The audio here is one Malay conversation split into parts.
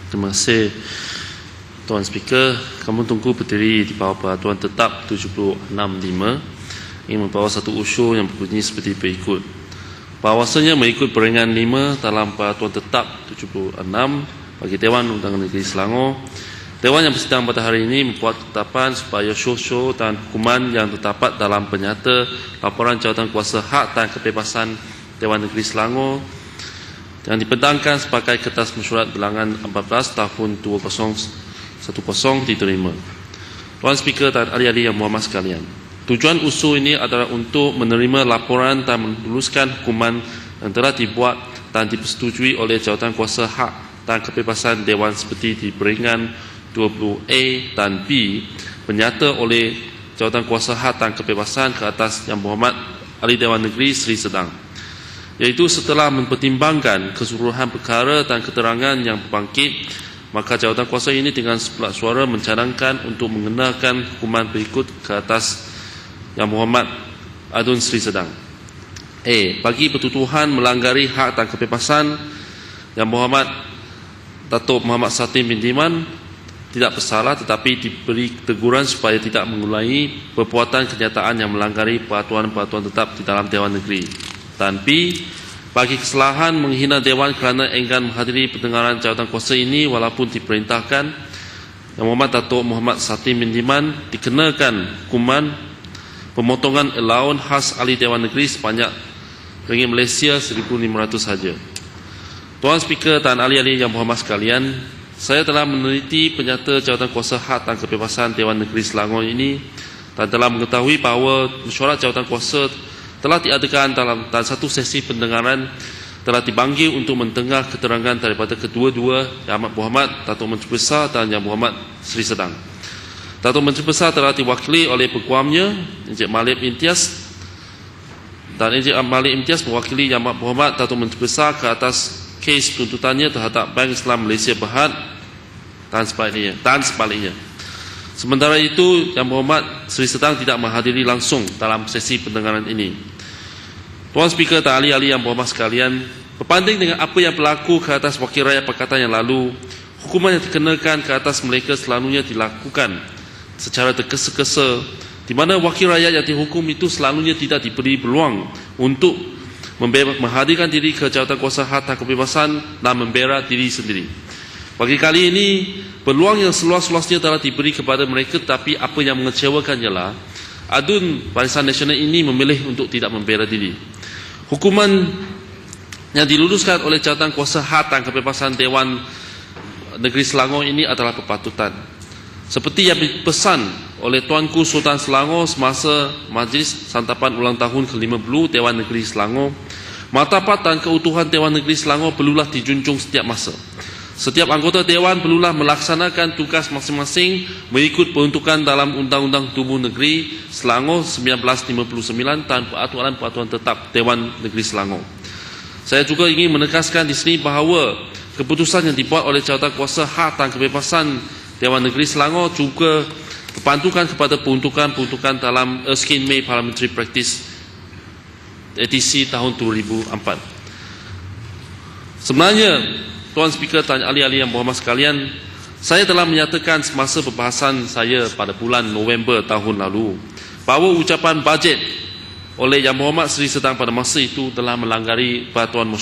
Terima kasih Tuan Speaker. Kamu tunggu berdiri di bawah peraturan tetap 765 yang membawa satu usul yang berbunyi seperti berikut. Bahawasanya mengikut peringan 5 dalam peraturan tetap 76 bagi Dewan Undangan Negeri Selangor, Dewan yang bersidang pada hari ini membuat ketetapan supaya show dan hukuman yang terdapat dalam penyata laporan jawatan kuasa hak dan kebebasan Dewan Negeri Selangor yang dipendangkan sebagai kertas mesyuarat bilangan 14 tahun 2010 diterima. Tuan Speaker dan ahli-ahli yang berhormat sekalian, tujuan usul ini adalah untuk menerima laporan dan meluluskan hukuman yang telah dibuat dan dipersetujui oleh jawatan kuasa hak dan kebebasan Dewan seperti di peringan 20A dan B penyata oleh jawatan kuasa hak dan kebebasan ke atas Yang Berhormat Ahli Dewan Negeri Seri Sedang, iaitu setelah mempertimbangkan keseluruhan perkara dan keterangan yang berbangkit, maka jawatan kuasa ini dengan sebelah suara mencadangkan untuk mengenakan hukuman berikut ke atas Yang Berhormat Adun Seri Sedang. A. Bagi pertuduhan melanggari hak dan kebebasan Yang Berhormat Datuk Muhammad Satim bin Diman tidak bersalah tetapi diberi teguran supaya tidak mengulangi perbuatan kenyataan yang melanggari peraturan-peraturan tetap di dalam Dewan Negeri. Dan B. Bagi kesalahan menghina Dewan kerana enggan menghadiri pendengaran jawatan kuasa ini walaupun diperintahkan, Yang Berhormat Datuk Muhammad Satim bin Diman dikenakan hukuman pemotongan allowance khas ahli Dewan Negeri sebanyak ringgit Malaysia 1,500 saja. Tuan Speaker dan ahli-ahli yang berhormat sekalian, saya telah meneliti penyata jawatan kuasa hak dan kebebasan Dewan Negeri Selangor ini dan telah mengetahui bahawa mesyuarat jawatan kuasa telah diadakan dalam satu sesi pendengaran telah dipanggil untuk mendengar keterangan daripada kedua-dua Yang Amat Berhormat Datuk Menteri Besar dan Yang Berhormat Seri Sedang. Datuk Menteri Besar telah diwakili oleh Peguamnya Encik Malik Imtiaz dan Encik Malik Imtiaz mewakili Yang Amat Berhormat Datuk Menteri Besar ke atas kes tuntutannya terhadap Bank Islam Malaysia Berhad dan sebaliknya. Sementara itu, Yang Berhormat Seri Sedang tidak menghadiri langsung dalam sesi pendengaran ini. Tuan Speaker dan ahli-ahli yang berhormat sekalian, berbanding dengan apa yang berlaku ke atas Wakil Rakyat Pakatan yang lalu, hukuman yang dikenakan ke atas mereka selalunya dilakukan secara tergesa-gesa, di mana Wakil Rakyat yang dihukum itu selalunya tidak diberi peluang untuk menghadirkan diri ke jawatan kuasa hak dan kebebasan dan membela diri sendiri. Bagi kali ini, peluang yang seluas-luasnya telah diberi kepada mereka, tetapi apa yang mengecewakan ialah Adun Barisan Nasional ini memilih untuk tidak membela diri. Hukuman yang diluluskan oleh jawatan kuasa hak dan kebebasan Dewan Negeri Selangor ini adalah kepatutan. Seperti yang dipesan oleh Tuanku Sultan Selangor semasa Majlis Santapan Ulang Tahun ke-50 Dewan Negeri Selangor, martabat dan keutuhan Dewan Negeri Selangor perlulah dijunjung setiap masa. Setiap anggota Dewan perlulah melaksanakan tugas masing-masing mengikut peruntukan dalam Undang-Undang Tubuh Negeri Selangor 1959 dan peraturan-peraturan tetap Dewan Negeri Selangor. Saya juga ingin menegaskan di sini bahawa keputusan yang dibuat oleh jawatan kuasa hak dan kebebasan Dewan Negeri Selangor juga berpantukan kepada peruntukan-peruntukan dalam Erskine May Parliamentary Practice edisi tahun 2004. Sebenarnya, Tuan Speaker dan ahli-ahli yang berhormat sekalian, saya telah menyatakan semasa perbahasan saya pada bulan November tahun lalu bahawa ucapan bajet oleh Yang Berhormat Seri Sedang pada masa itu telah melanggari peraturan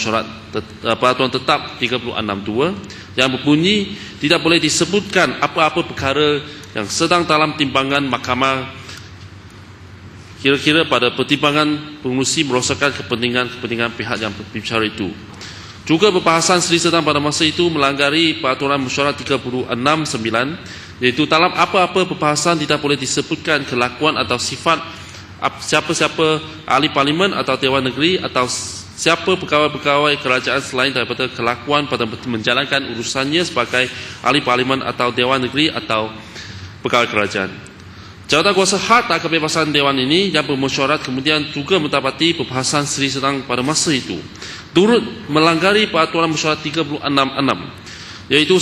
tetap 362 yang berbunyi tidak boleh disebutkan apa-apa perkara yang sedang dalam timbangan mahkamah kira-kira pada pertimbangan pengurusi merosakkan kepentingan pihak yang berbicara itu. Juga perbahasan Seri Sedang pada masa itu melanggari peraturan mesyuarat 369, iaitu dalam apa-apa perbahasan tidak boleh disebutkan kelakuan atau sifat siapa-siapa ahli parlimen atau Dewan Negeri atau siapa pegawai-pegawai kerajaan selain daripada kelakuan pada menjalankan urusannya sebagai ahli parlimen atau Dewan Negeri atau pegawai kerajaan. Jawatan kuasa hak dan kebebasan Dewan ini yang bermesyuarat kemudian juga mendapati perbahasan Seri Sedang pada masa itu turut melanggari peraturan mesyuarat 366, iaitu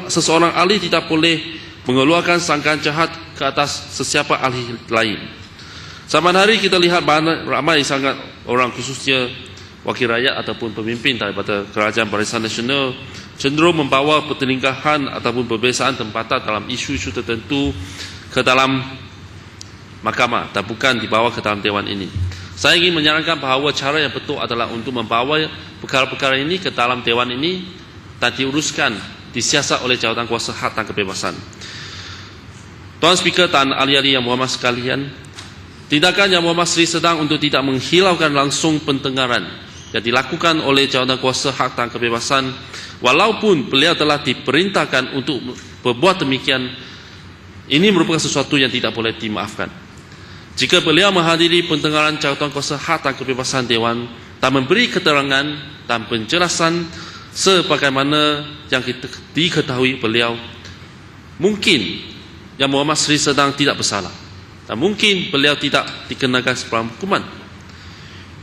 seseorang ahli tidak boleh mengeluarkan sangkaan jahat ke atas sesiapa ahli lain. Zaman hari kita lihat ramai sangat orang, khususnya wakil rakyat ataupun pemimpin daripada Kerajaan Barisan Nasional cenderung membawa pertelingkahan ataupun perbezaan tempatan dalam isu-isu tertentu ke dalam mahkamah dan bukan dibawa ke dalam dewan ini. Saya ingin menyarankan bahawa cara yang betul adalah untuk membawa perkara-perkara ini ke dalam dewan ini dan diuruskan, disiasat oleh jawatan kuasa hak dan kebebasan. Tuan Speaker dan ahli-ahli yang berhormat sekalian, tindakan Yang Berhormat Seri sedang untuk tidak menghilaukan langsung pendengaran yang dilakukan oleh jawatan kuasa hak dan kebebasan, walaupun beliau telah diperintahkan untuk berbuat demikian, ini merupakan sesuatu yang tidak boleh dimaafkan. Jika beliau menghadiri pendengaran jawatan kuasa hak dan kebebasan Dewan dan memberi keterangan dan penjelasan sebagaimana yang diketahui beliau, mungkin Yang Berhormat Seri sedang tidak bersalah dan mungkin beliau tidak dikenakan sebarang hukuman.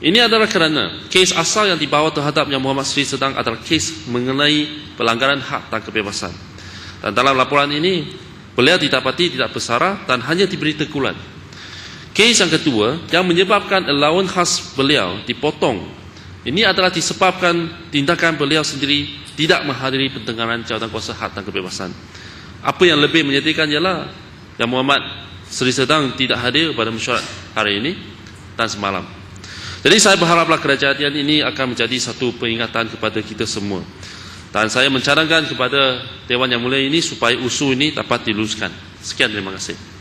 Ini adalah kerana kes asal yang dibawa terhadap Yang Berhormat Seri sedang adalah kes mengenai pelanggaran hak dan kebebasan. Dan dalam laporan ini, beliau didapati tidak bersalah dan hanya diberi teguran. Kes yang kedua yang menyebabkan allowance khas beliau dipotong, ini adalah disebabkan tindakan beliau sendiri tidak menghadiri pendengaran jawatan kuasa hak dan kebebasan. Apa yang lebih menyedihkan ialah Yang Berhormat Seri sedang tidak hadir pada mesyuarat hari ini dan semalam. Jadi saya berharaplah kejadian ini akan menjadi satu peringatan kepada kita semua. Dan saya mencadangkan kepada Dewan Yang Mulia ini supaya usul ini dapat diluluskan. Sekian, terima kasih.